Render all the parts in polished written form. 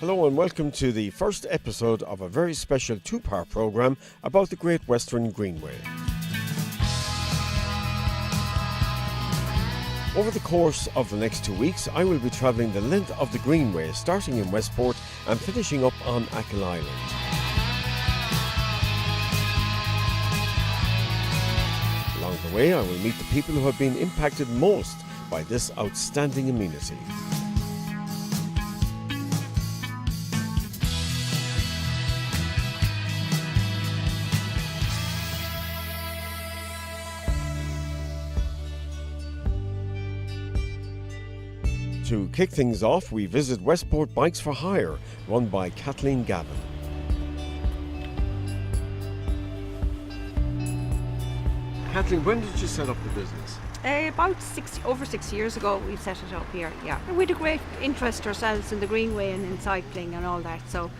Hello and welcome to the first episode of a very special two-part programme about the Great Western Greenway. Over the course of the next 2 weeks, I will be travelling the length of the Greenway, starting in Westport and finishing up on Achill Island. Along the way, I will meet the people who have been impacted most by this outstanding amenity. To kick things off, we visit Westport Bikes for Hire, run by Kathleen Gavin. Kathleen, when did you set up the business? About over 6 years ago we set it up here, yeah. We had a great interest ourselves in the Greenway and in cycling and all that, so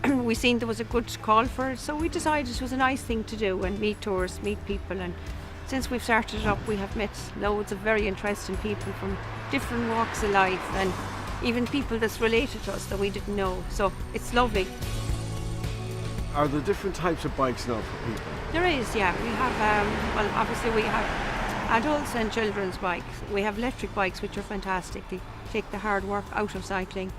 we seen there was a good call for it, so we decided it was a nice thing to do and meet tourists, meet people, and since we've started it up we have met loads of very interesting people from different walks of life and even people that's related to us that we didn't know, so it's lovely. Are there different types of bikes now for people? There is, yeah. We have, obviously we have adults and children's bikes. We have electric bikes which are fantastic. They take the hard work out of cycling,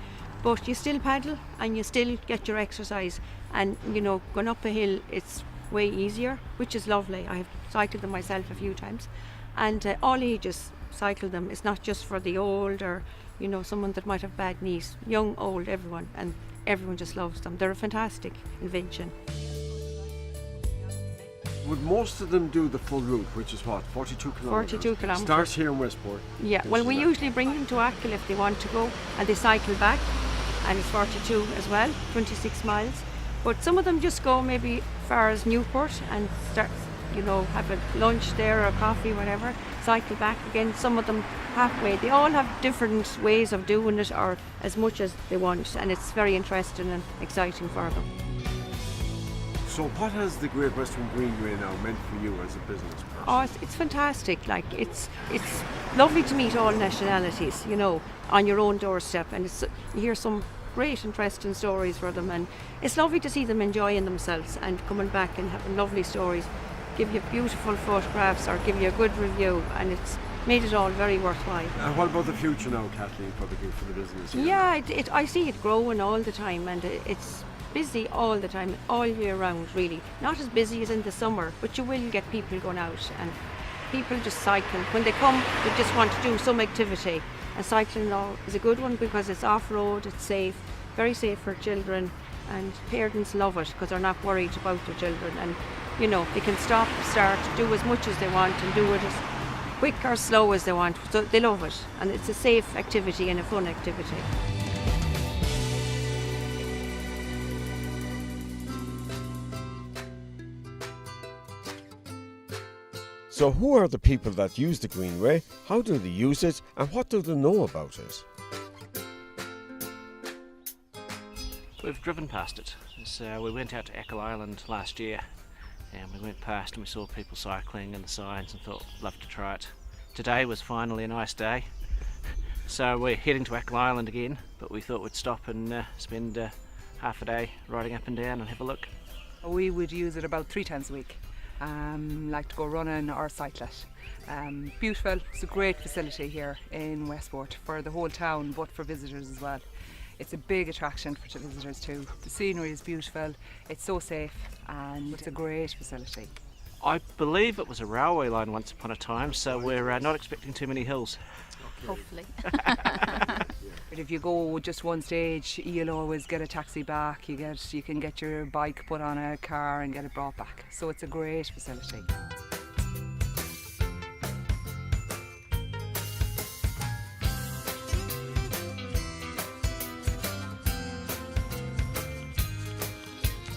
but you still pedal and you still get your exercise, and you know, going up a hill it's way easier, which is lovely. I have cycled them myself a few times, and all ages cycle them. It's not just for the old or, you know, someone that might have bad knees. Young, old, everyone, and everyone just loves them. They're a fantastic invention. Would most of them do the full route, which is what, 42 kilometres? 42 kilometres. Starts here in Westport. Yeah, well, we usually bring them to Achill if they want to go, and they cycle back, and it's 42 as well, 26 miles. But some of them just go maybe as far as Newport and start, you know, have a lunch there or a coffee, whatever, cycle back again. Some of them halfway. They all have different ways of doing it, or as much as they want, and it's very interesting and exciting for them. So what has the Great Western Greenway now meant for you as a business person? Oh, it's fantastic. Like, it's lovely to meet all nationalities, you know, on your own doorstep, and you hear some great interesting stories for them, and it's lovely to see them enjoying themselves and coming back and having lovely stories, give you beautiful photographs or give you a good review, and it's made it all very worthwhile. And what about the future now, Kathleen, for the business here? Yeah, I see it growing all the time, and it's busy all the time, all year round really. Not as busy as in the summer, but you will get people going out, and people just cycle. When they come, they just want to do some activity, and cycling is a good one because it's off-road, it's safe, very safe for children, and parents love it because they're not worried about their children, and you know, they can stop, start, do as much as they want and do it as quick or slow as they want, so they love it, and it's a safe activity and a fun activity. So who are the people that use the Greenway, how do they use it, and what do they know about it? We've driven past it. We went out to Achill Island last year, and we went past and we saw people cycling and the signs and thought, love to try it. Today was finally a nice day, so we're heading to Achill Island again, but we thought we'd stop and spend half a day riding up and down and have a look. We would use it about 3 times a week. Like to go running or cycle it. Beautiful, it's a great facility here in Westport for the whole town, but for visitors as well. It's a big attraction for visitors too. The scenery is beautiful, it's so safe, and it's a great facility. I believe it was a railway line once upon a time, so we're not expecting too many hills. Hopefully. But if you go just one stage, you'll always get a taxi back. You can get your bike put on a car and get it brought back. So it's a great facility.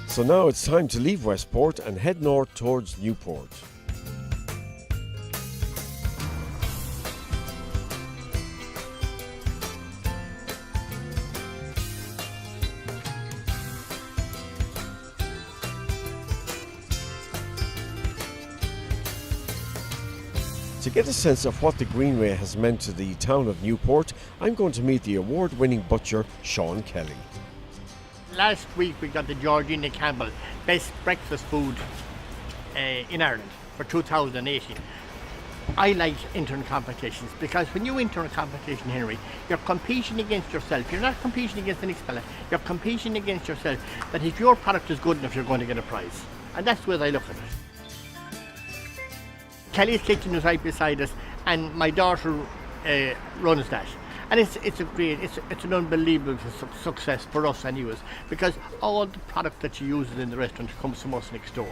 So now it's time to leave Westport and head north towards Newport. To get a sense of what the Greenway has meant to the town of Newport, I'm going to meet the award-winning butcher Sean Kelly. Last week we got the Georgina Campbell Best Breakfast Food in Ireland for 2018. I like entering competitions because when you enter a competition, Henry, you're competing against yourself. You're not competing against the next fella. You're competing against yourself, that if your product is good enough, you're going to get a prize. And that's the way I look at it. Kelly's Kitchen is right beside us, and my daughter runs that. And it's an unbelievable success for us anyways, because all the product that she uses in the restaurant comes from us next door.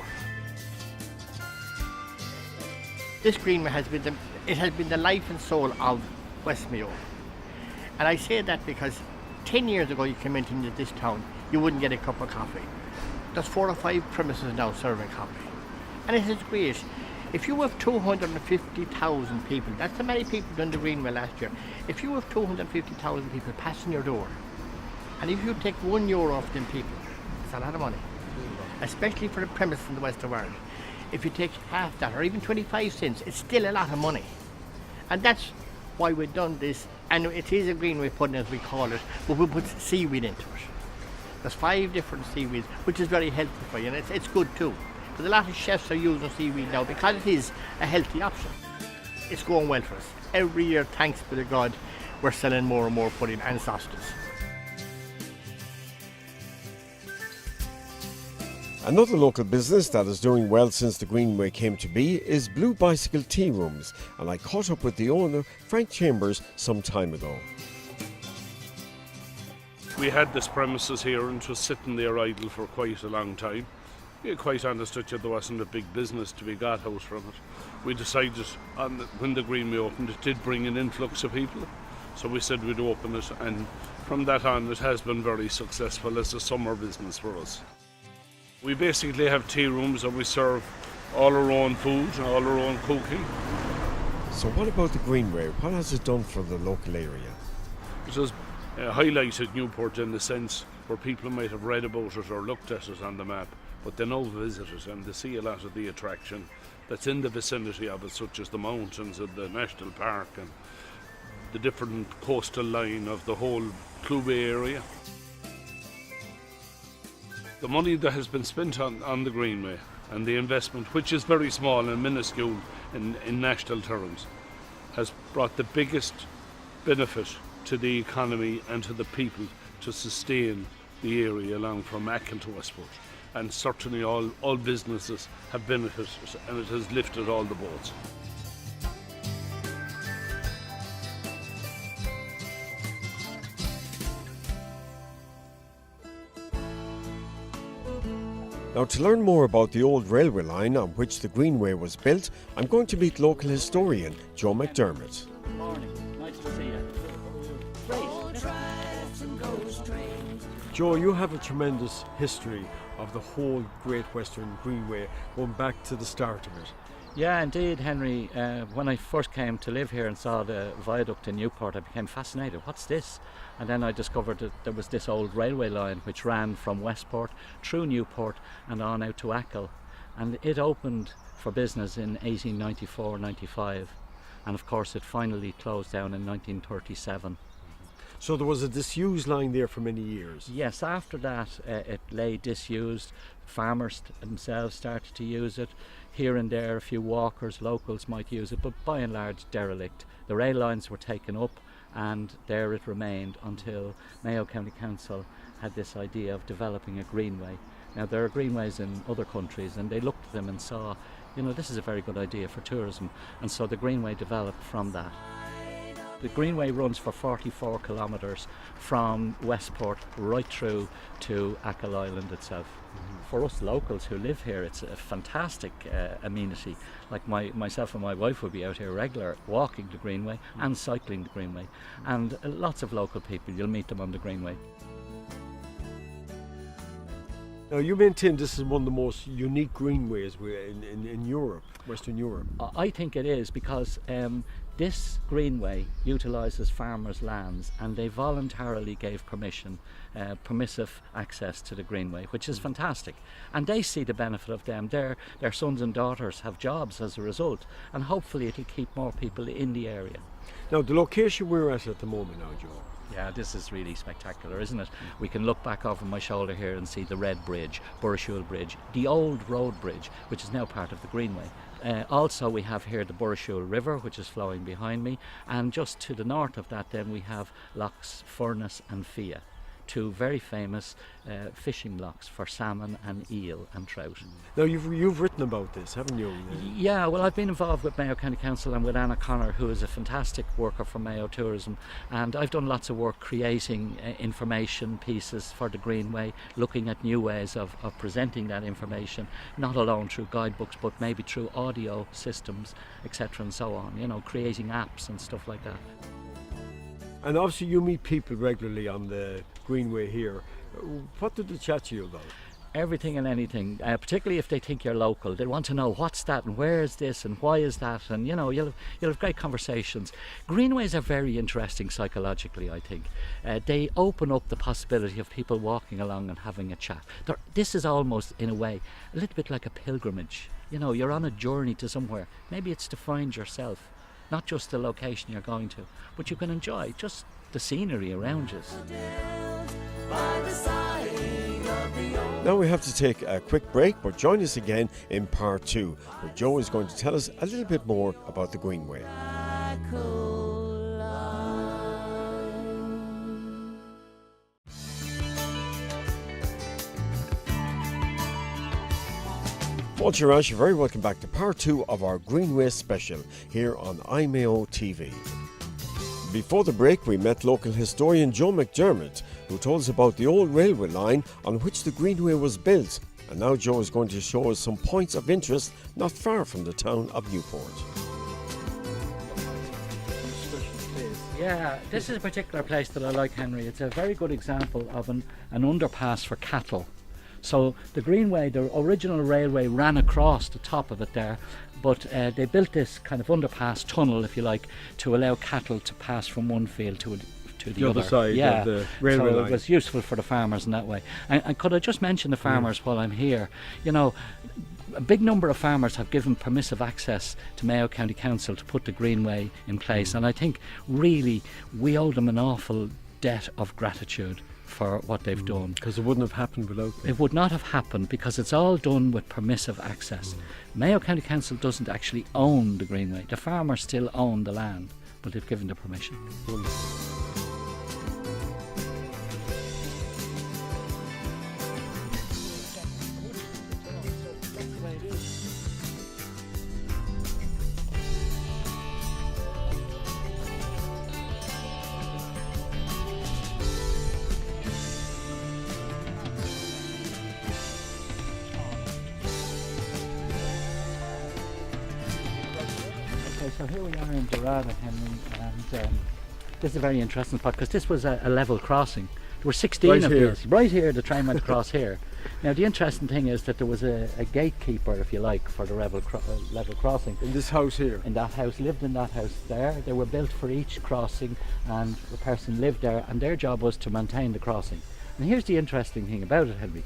This Greenway has been the life and soul of West Mayo. And I say that because 10 years ago you came into this town, you wouldn't get a cup of coffee. There's 4 or 5 premises now serving coffee. And it is great. If you have 250,000 people, that's how many people done the Greenway last year. If you have 250,000 people passing your door, and if you take €1 off them people, it's a lot of money. Especially for the premises in the west of Ireland. If you take half that, or even 25 cents, it's still a lot of money. And that's why we've done this. And it is a Greenway pudding, as we call it, but we put seaweed into it. There's 5 different seaweeds, which is very healthy for you, and it's good too. Because a lot of chefs are using seaweed now because it is a healthy option. It's going well for us. Every year, thanks be to God, we're selling more and more pudding and sausages. Another local business that is doing well since the Greenway came to be is Blue Bicycle Tea Rooms, and I caught up with the owner, Frank Chambers, some time ago. We had this premises here and it was sitting there idle for quite a long time. To be quite honest with you, there wasn't a big business to be got out from it. We decided when the Greenway opened, it did bring an influx of people, so we said we'd open it, and from that on it has been very successful as a summer business for us. We basically have tea rooms and we serve all our own food, all our own cooking. So what about the Greenway? What has it done for the local area? It has highlighted Newport in the sense where people might have read about it or looked at it on the map, but they now visit it and they see a lot of the attraction that's in the vicinity of it, such as the mountains and the national park and the different coastal line of the whole Greenway area. The money that has been spent on the Greenway and the investment, which is very small and minuscule in national terms, has brought the biggest benefit to the economy and to the people to sustain the area along from Achill to Westport. And certainly all businesses have benefited, and it has lifted all the boats. Now, to learn more about the old railway line on which the Greenway was built, I'm going to meet local historian Joe McDermott. Good morning, nice to see you. Joe, you have a tremendous history of the whole Great Western Greenway, going back to the start of it. Yeah, indeed, Henry. When I first came to live here and saw the viaduct in Newport, I became fascinated. What's this? And then I discovered that there was this old railway line which ran from Westport through Newport and on out to Achill. And it opened for business in 1894-95. And of course it finally closed down in 1937. So there was a disused line there for many years. Yes, after that it lay disused. Farmers themselves started to use it. Here and there a few walkers, locals might use it, but by and large derelict. The rail lines were taken up and there it remained until Mayo County Council had this idea of developing a greenway. Now there are greenways in other countries and they looked at them and saw, you know, this is a very good idea for tourism, and so the greenway developed from that. The Greenway runs for 44 kilometres from Westport right through to Achill Island itself. For us locals who live here, it's a fantastic amenity. Like myself and my wife would be out here regular, walking the Greenway and cycling the Greenway. And lots of local people, you'll meet them on the Greenway. Now, you maintain this is one of the most unique greenways in Europe, Western Europe. I think it is because this greenway utilises farmers' lands and they voluntarily gave permissive access to the greenway, which is fantastic. And they see the benefit of them. Their sons and daughters have jobs as a result, and hopefully it'll keep more people in the area. Now, the location we're at the moment now, Joe, Yeah, this is really spectacular, isn't it? We can look back over my shoulder here and see the Red Bridge, Achill Bridge, the old road bridge, which is now part of the Greenway. Also we have here the Achill River, which is flowing behind me, and just to the north of that then we have Lochs Furness and Fia, two very famous fishing lochs for salmon and eel and trout. Now you've written about this, haven't you? Yeah, well, I've been involved with Mayo County Council and with Anna Connor, who is a fantastic worker for Mayo Tourism, and I've done lots of work creating information pieces for the Greenway, looking at new ways of presenting that information, not alone through guidebooks but maybe through audio systems, etc. and so on, you know, creating apps and stuff like that. And obviously you meet people regularly on the Greenway here. What did they chat to you about? Everything and anything, particularly if they think you're local. They want to know what's that and where is this and why is that, and you know, you'll have great conversations. Greenways are very interesting psychologically, I think. They open up the possibility of people walking along and having a chat. This is almost, in a way, a little bit like a pilgrimage. You know, you're on a journey to somewhere. Maybe it's to find yourself, not just the location you're going to, but you can enjoy just the scenery around you. Now we have to take a quick break, but join us again in part 2, where Joe is going to tell us a little bit more about the Greenway. Well, Shiraj, you're very welcome back to part 2 of our Greenway special here on iMayo TV. Before the break, we met local historian Joe McDermott, who told us about the old railway line on which the Greenway was built. And now Joe is going to show us some points of interest not far from the town of Newport. Yeah, this is a particular place that I like, Henry. It's a very good example of an underpass for cattle. So the Greenway, the original railway, ran across the top of it there, but they built this kind of underpass tunnel, if you like, to allow cattle to pass from one field to the other side of the railway line. It was useful for the farmers in that way. And could I just mention the farmers while I'm here? You know, a big number of farmers have given permissive access to Mayo County Council to put the Greenway in place, and I think really we owe them an awful debt of gratitude for what they've done. Because it wouldn't have happened without them. It would not have happened because it's all done with permissive access. Mayo County Council doesn't actually own the Greenway. The farmers still own the land, but they've given the permission. So here we are in Dorada, Henry, and this is a very interesting spot because this was a level crossing. There were 16 right of here. these. Right here, the train went across here. Now the interesting thing is that there was a gatekeeper, if you like, for the level crossing. In this house here? In that house, lived in that house there. They were built for each crossing and the person lived there and their job was to maintain the crossing. And here's the interesting thing about it, Henry.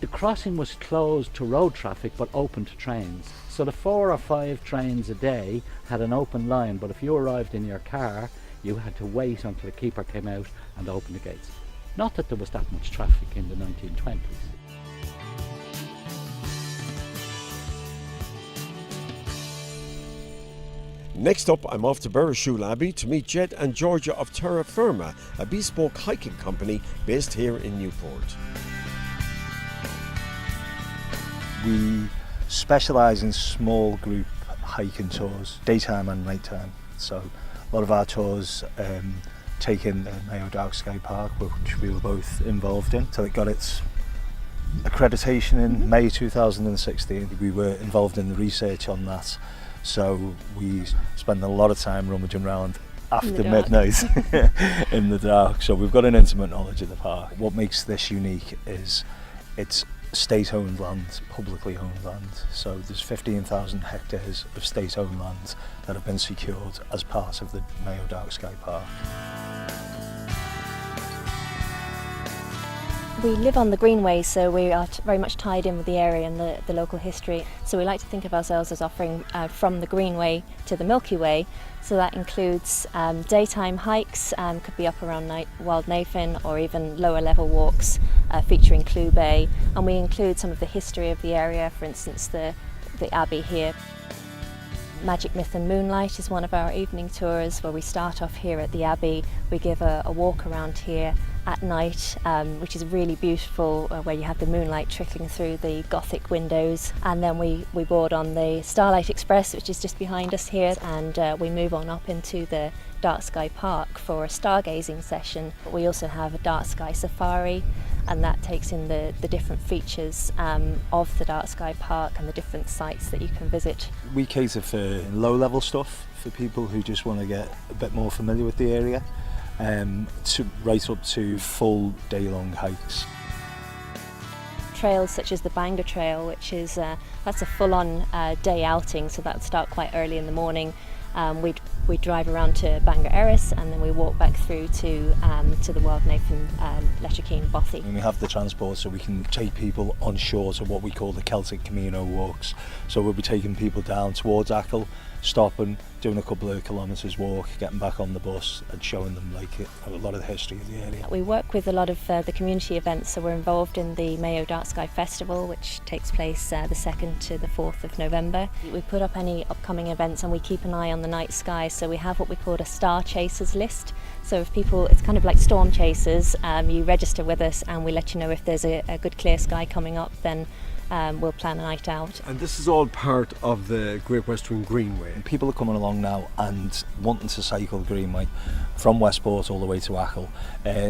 The crossing was closed to road traffic but open to trains. So the 4 or 5 trains a day had an open line, but if you arrived in your car, you had to wait until the keeper came out and opened the gates. Not that there was that much traffic in the 1920s. Next up, I'm off to Achill Abbey to meet Jed and Georgia of Terra Firma, a bespoke hiking company based here in Newport. We specialise in small group hiking tours, daytime and nighttime. So a lot of our tours take in the Mayo Dark Sky Park, which we were both involved in, till it got its accreditation in May 2016. We were involved in the research on that, so we spend a lot of time rummaging around after midnight in the dark. So we've got an intimate knowledge of the park. What makes this unique is it's state-owned land, publicly owned land. So there's 15,000 hectares of state-owned land that have been secured as part of the Mayo Dark Sky Park. We live on the Greenway, so we are very much tied in with the area and the local history. So we like to think of ourselves as offering from the Greenway to the Milky Way. So that includes daytime hikes, could be up around Wildnathan, or even lower level walks featuring Clew Bay. And we include some of the history of the area, for instance the Abbey here. Magic, Myth and Moonlight is one of our evening tours where we start off here at the Abbey. We give a walk around here at night, which is really beautiful, where you have the moonlight trickling through the Gothic windows. And then we board on the Starlight Express, which is just behind us here, and we move on up into the Dark Sky Park for a stargazing session. We also have a Dark Sky Safari, and that takes in the different features of the Dark Sky Park and the different sites that you can visit. We cater for low-level stuff for people who just want to get a bit more familiar with the area, right up to full day-long hikes. Trails such as the Bangor Trail, which is that's a full-on day outing, so that would start quite early in the morning. We'd drive around to Bangor Erris, and then we walk back through to the Wildnathan, Letterkenny, Bothy. And we have the transport, so we can take people on shore to what we call the Celtic Camino walks. So we'll be taking people down towards Achill, stopping, doing a couple of kilometres walk, getting back on the bus and showing them a lot of the history of the area. We work with a lot of the community events, so we're involved in the Mayo Dark Sky Festival, which takes place the 2nd to the 4th of November. We put up any upcoming events and we keep an eye on the night sky, so we have what we call a Star Chasers list. So if people, it's kind of like Storm Chasers, you register with us and we let you know if there's a good clear sky coming up, then we'll plan a night out. And this is all part of the Great Western Greenway. People are coming along now and wanting to cycle Greenway from Westport all the way to Achill.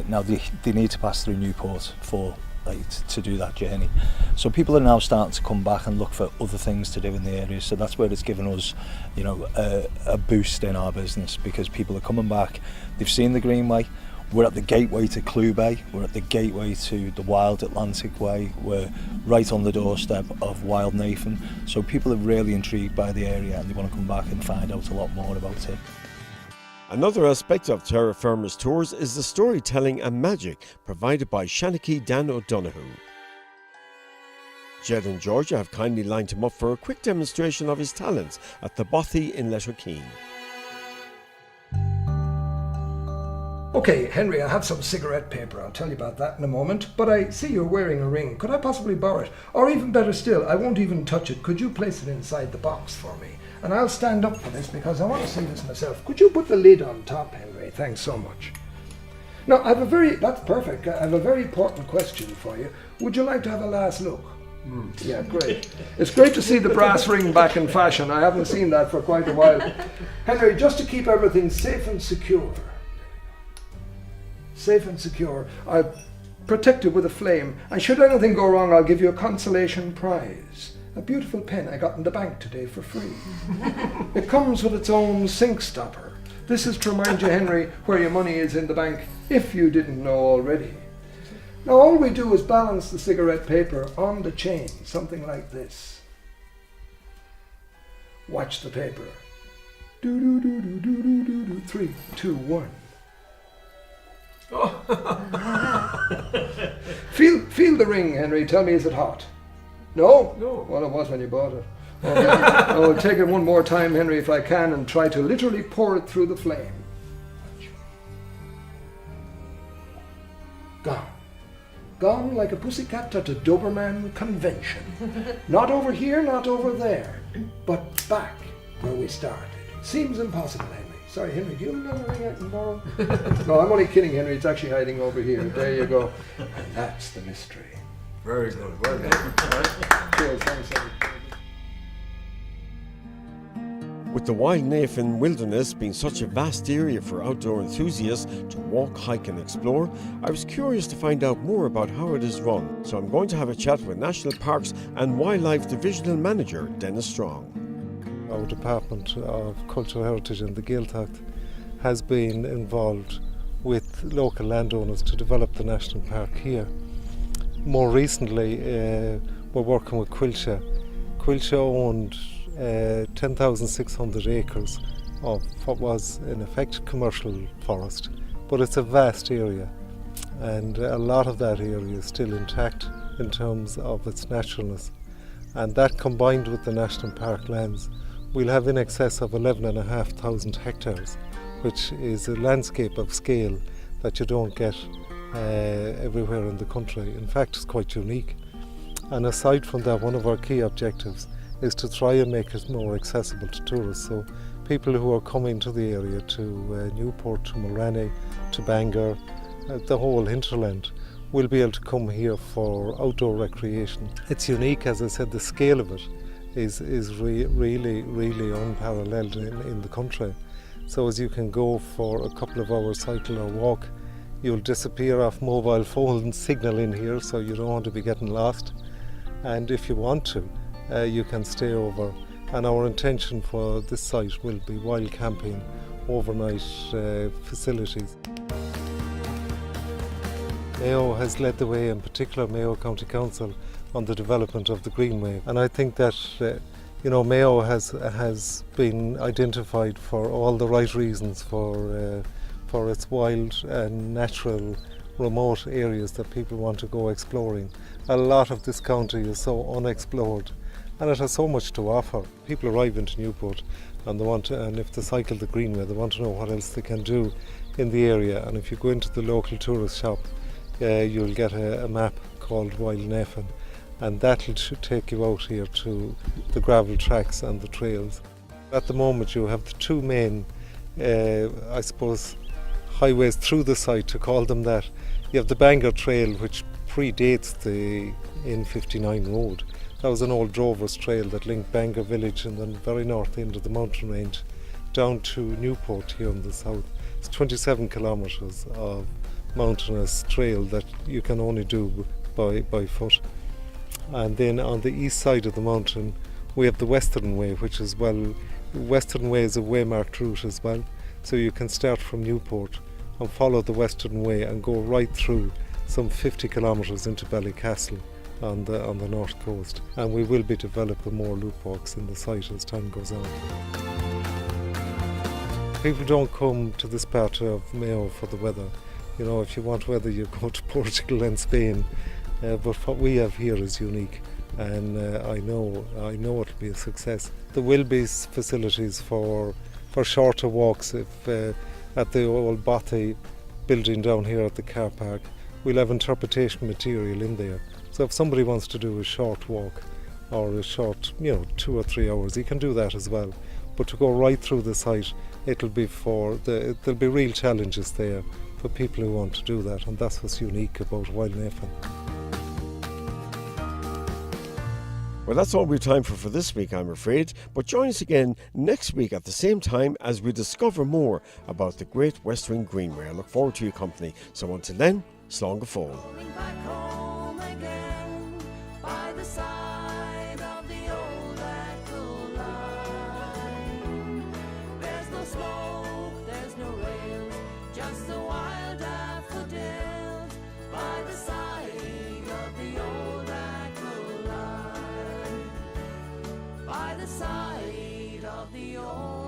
Now they need to pass through Newport to do that journey. So people are now starting to come back and look for other things to do in the area. So that's where it's given us, a boost in our business, because people are coming back. They've seen the Greenway. We're at the gateway to Clew Bay, we're at the gateway to the Wild Atlantic Way, we're right on the doorstep of Wildnathan, so people are really intrigued by the area and they want to come back and find out a lot more about it. Another aspect of Terra Firma's tours is the storytelling and magic provided by Shanachie Dan O'Donoghue. Jed and Georgia have kindly lined him up for a quick demonstration of his talents at the Bothy in Letterkenny. Okay, Henry, I have some cigarette paper. I'll tell you about that in a moment. But I see you're wearing a ring. Could I possibly borrow it? Or even better still, I won't even touch it. Could you place it inside the box for me? And I'll stand up for this because I want to see this myself. Could you put the lid on top, Henry? Thanks so much. Now, that's perfect. I have a very important question for you. Would you like to have a last look? Yeah, great. It's great to see the brass ring back in fashion. I haven't seen that for quite a while. Henry, just to keep everything safe and secure. Safe and secure. I'll protect it with a flame, and should anything go wrong, I'll give you a consolation prize. A beautiful pen I got in the bank today for free. It comes with its own sink stopper. This is to remind you, Henry, where your money is in the bank, if you didn't know already. Now all we do is balance the cigarette paper on the chain, something like this. Watch the paper. Do do do do do do do do. 3, 2, 1. Feel the ring, Henry. Tell me, is it hot? No? No. Well, it was when you bought it. Okay. I'll take it one more time, Henry, if I can, and try to literally pour it through the flame. Gone. Gone like a pussycat at a Doberman convention. Not over here, not over there, but back where we started. Seems impossible, Henry. Sorry, Henry, do you have another ring I can borrow? No, I'm only kidding, Henry. It's actually hiding over here. There you go. And that's the mystery. Very good. Well done. Cheers. Thanks, Henry. With the Wildnathan wilderness being such a vast area for outdoor enthusiasts to walk, hike and explore, I was curious to find out more about how it is run. So I'm going to have a chat with National Parks and Wildlife Divisional Manager Dennis Strong. Our Department of Cultural Heritage and the Gaeltacht has been involved with local landowners to develop the National Park here. More recently, we're working with Quilsha. Quilsha owned 10,600 acres of what was in effect commercial forest, but it's a vast area, and a lot of that area is still intact in terms of its naturalness. And that combined with the National Park lands, we'll have in excess of 11,500 hectares, which is a landscape of scale that you don't get everywhere in the country. In fact, it's quite unique. And aside from that, one of our key objectives is to try and make it more accessible to tourists. So people who are coming to the area, to Newport, to Mulranny, to Bangor, the whole hinterland, will be able to come here for outdoor recreation. It's unique, as I said, the scale of it is really unparalleled in the country. So as you can go for a couple of hours cycle or walk, you'll disappear off mobile phone signal in here, so you don't want to be getting lost. And if you want to, you can stay over. And our intention for this site will be wild camping, overnight facilities. Mayo has led the way, in particular Mayo County Council, on the development of the Greenway. And I think that Mayo has been identified for all the right reasons for its wild and natural remote areas that people want to go exploring. A lot of this county is so unexplored, and it has so much to offer. People arrive into Newport and if they cycle the Greenway, they want to know what else they can do in the area. And if you go into the local tourist shop, you'll get a map called Wild Nathan, and that'll take you out here to the gravel tracks and the trails. At the moment you have the two main, I suppose, highways through the site, to call them that. You have the Bangor Trail, which predates the N59 road. That was an old drover's trail that linked Bangor village in the very north end of the mountain range down to Newport here in the south. It's 27 kilometres of mountainous trail that you can only do by foot. And then on the east side of the mountain we have the Western Way, which is Western Way is a waymarked route as well. So you can start from Newport and follow the Western Way and go right through some 50 kilometres into Ballycastle on the north coast. And we will be developing more loop walks in the site as time goes on. People don't come to this part of Mayo for the weather. If you want weather, you go to Portugal and Spain. But what we have here is unique, and I know it'll be a success. There will be facilities for shorter walks. If at the old Bothy building down here at the car park, we'll have interpretation material in there. So if somebody wants to do a short walk or a short, 2 or 3 hours, he can do that as well. But to go right through the site, there'll be real challenges there for people who want to do that, and that's what's unique about Wild Nathan. Well, that's all we've time for this week, I'm afraid. But join us again next week at the same time as we discover more about the Great Western Greenway. I look forward to your company. So until then, slán go fóill. Side of the old